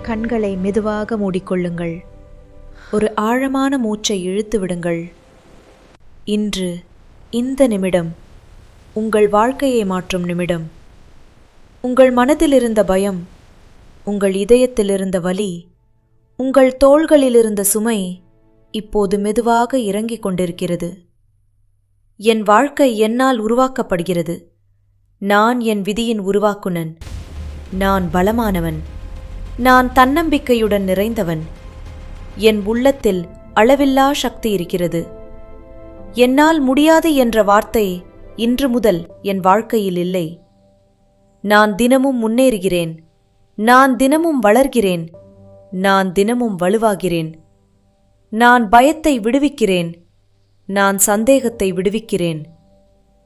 கண்களை மெதுவாக மூடிக்கொள்ளுங்கள். ஒரு ஆழமான மூச்சை இழுத்து விடுங்கள். இன்று இந்த நிமிடம் உங்கள் வாழ்க்கையை மாற்றும் நிமிடம். உங்கள் மனதிலிருந்த பயம், உங்கள் இதயத்திலிருந்த வலி, உங்கள் தோள்களிலிருந்த சுமை இப்போது மெதுவாக இறங்கிக் கொண்டிருக்கிறது. என் வாழ்க்கை என்னால் உருவாக்கப்படுகிறது. நான் என் விதியின் உருவாக்குனன். நான் பலமானவன். நான் தன்னம்பிக்கையுடன் நிறைந்தவன். என் உள்ளத்தில் அளவில்லா சக்தி இருக்கிறது. என்னால் முடியாது என்ற வார்த்தை இன்று முதல் என் வாழ்க்கையில் இல்லை. நான் தினமும் முன்னேறுகிறேன். நான் தினமும் வளர்கிறேன். நான் தினமும் வலுவாகிறேன். நான் பயத்தை விடுவிக்கிறேன். நான் சந்தேகத்தை விடுவிக்கிறேன்.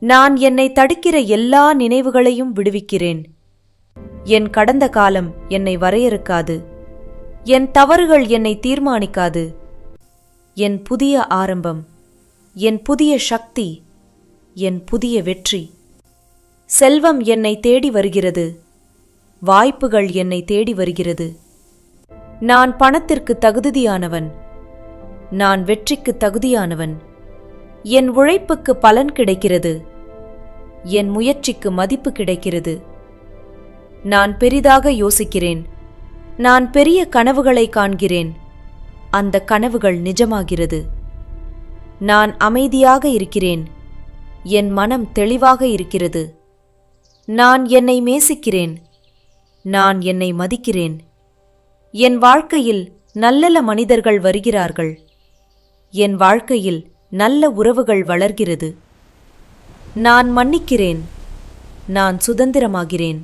நான் என்னை தடுக்கிற எல்லா நினைவுகளையும் விடுவிக்கிறேன். என் கடந்த காலம் என்னை வரையறுக்காது. என் தவறுகள் என்னை தீர்மானிக்காது. என் புதிய ஆரம்பம், என் புதிய சக்தி, என் புதிய வெற்றி. செல்வம் என்னை தேடி வருகிறது. வாய்ப்புகள் என்னை தேடி வருகிறது. நான் பணத்திற்கு தகுதியானவன். நான் வெற்றிக்கு தகுதியானவன். என் உழைப்புக்கு பலன் கிடைக்கிறது. என் முயற்சிக்கு மதிப்பு கிடைக்கிறது. நான் பெரிதாக யோசிக்கிறேன். நான் பெரிய கனவுகளை காண்கிறேன். அந்த கனவுகள் நிஜமாகிறது. நான் அமைதியாக இருக்கிறேன். என் மனம் தெளிவாக இருக்கிறது. நான் என்னை நேசிக்கிறேன். நான் என்னை மதிக்கிறேன். என் வாழ்க்கையில் நல்ல மனிதர்கள் வருகிறார்கள். என் வாழ்க்கையில் நல்ல உறவுகள் வளர்கிறது. நான் மன்னிக்கிறேன். நான் சுதந்திரமாகிறேன்.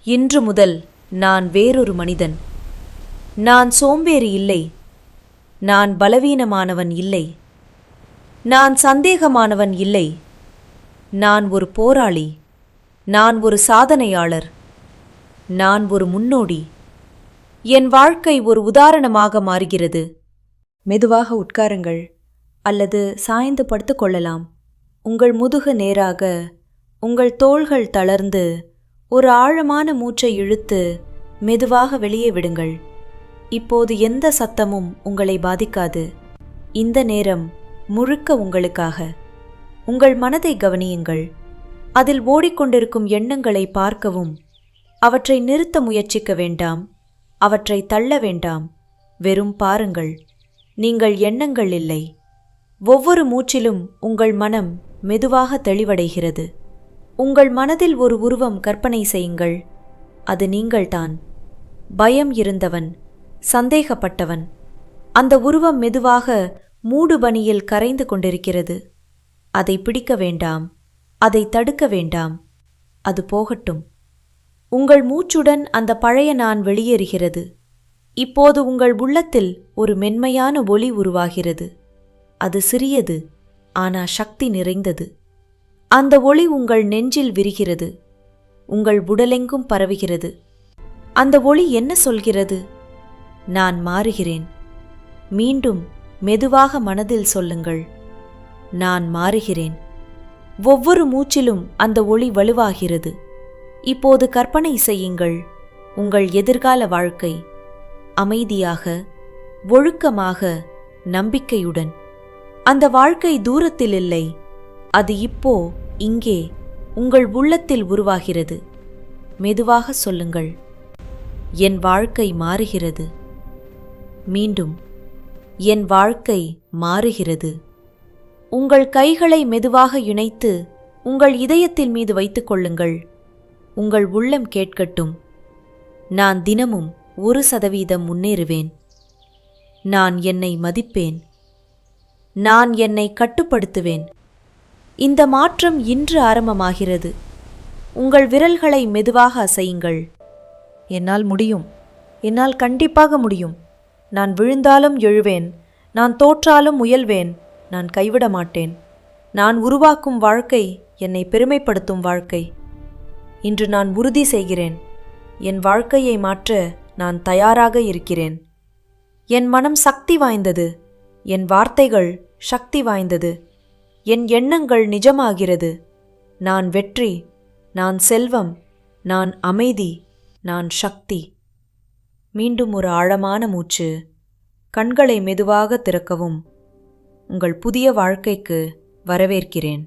இன்று முதல் நான் வேறொரு மனிதன். நான் சோம்பேறி இல்லை. நான் பலவீனமானவன் இல்லை. நான் சந்தேகமானவன் இல்லை. நான் ஒரு போராளி. நான் ஒரு சாதனையாளர். நான் ஒரு முன்னோடி. என் வாழ்க்கை ஒரு உதாரணமாக மாறுகிறது. மெதுவாக உட்காருங்கள் அல்லது சாய்ந்து படுத்துக் கொள்ளலாம். உங்கள் முதுகு நேராக, உங்கள் தோள்கள் தளர்ந்து, ஒரு ஆழமான மூச்சை இழுத்து மெதுவாக வெளியே விடுங்கள். இப்போது எந்த சத்தமும் உங்களை பாதிக்காது. இந்த நேரம் முழுக்க உங்களுக்காக. உங்கள் மனதை கவனியுங்கள். அதில் ஓடிக்கொண்டிருக்கும் எண்ணங்களை பார்க்கவும். அவற்றை நிறுத்த முயற்சிக்க வேண்டாம். அவற்றை தள்ள வேண்டாம். வெறும் பாருங்கள். நீங்கள் எண்ணங்கள் இல்லை. ஒவ்வொரு மூச்சிலும் உங்கள் மனம் மெதுவாக தெளிவடைகிறது. உங்கள் மனதில் ஒரு உருவம் கற்பனை செய்யுங்கள். அது நீங்கள்தான். பயம் இருந்தவன், சந்தேகப்பட்டவன். அந்த உருவம் மெதுவாக மூடுபனியில் கரைந்து கொண்டிருக்கிறது. அதை பிடிக்க வேண்டாம். அதை தடுக்க வேண்டாம். அது போகட்டும். உங்கள் மூச்சுடன் அந்த பழைய நான் வெளியேறுகிறது. இப்போது உங்கள் உள்ளத்தில் ஒரு மென்மையான ஒளி உருவாகிறது. அது சிறியது, ஆனால் சக்தி நிறைந்தது. அந்த ஒளி உங்கள் நெஞ்சில் விரிகிறது. உங்கள் உடலெங்கும் பரவுகிறது. அந்த ஒளி என்ன சொல்கிறது? நான் மாறுகிறேன். மீண்டும் மெதுவாக மனதில் சொல்லுங்கள். நான் மாறுகிறேன். ஒவ்வொரு மூச்சிலும் அந்த ஒளி வலுவாகிறது. இப்போது கற்பனை செய்யுங்கள். உங்கள் எதிர்கால வாழ்க்கை அமைதியாக, ஒழுக்கமாக, நம்பிக்கையுடன். அந்த வாழ்க்கை தூரத்தில் இல்லை. அது இப்போ இங்கே உங்கள் உள்ளத்தில் உருவாகிறது. மெதுவாக சொல்லுங்கள். என் வாழ்க்கை மாறுகிறது. மீண்டும், என் வாழ்க்கை மாறுகிறது. உங்கள் கைகளை மெதுவாக இணைத்து உங்கள் இதயத்தின் மீது வைத்துக் கொள்ளுங்கள். உங்கள் உள்ளம் கேட்கட்டும். நான் தினமும் 1% முன்னேறுவேன். நான் என்னை மதிப்பேன். நான் என்னை கட்டுப்படுத்துவேன். இந்த மாற்றம் இன்று ஆரம்பமாகிறது. உங்கள் விரல்களை மெதுவாக அசையுங்கள். என்னால் முடியும். என்னால் கண்டிப்பாக முடியும். நான் விழுந்தாலும் எழுவேன். நான் தோற்றாலும் முயல்வேன். நான் கைவிட மாட்டேன். நான் உருவாக்கும் வாழ்க்கை என்னை பெருமைப்படுத்தும் வாழ்க்கை. இன்று நான் உறுதி செய்கிறேன். என் வாழ்க்கையை மாற்ற நான் தயாராக இருக்கிறேன். என் மனம் சக்தி வாய்ந்தது. என் வார்த்தைகள் சக்தி வாய்ந்தது. என் எண்ணங்கள் நிஜமாகிறது. நான் வெற்றி. நான் செல்வம். நான் அமைதி. நான் சக்தி. மீண்டும் ஒரு ஆழமான மூச்சு. கண்களை மெதுவாக திறக்கவும். உங்கள் புதிய வாழ்க்கைக்கு வரவேற்கிறேன்.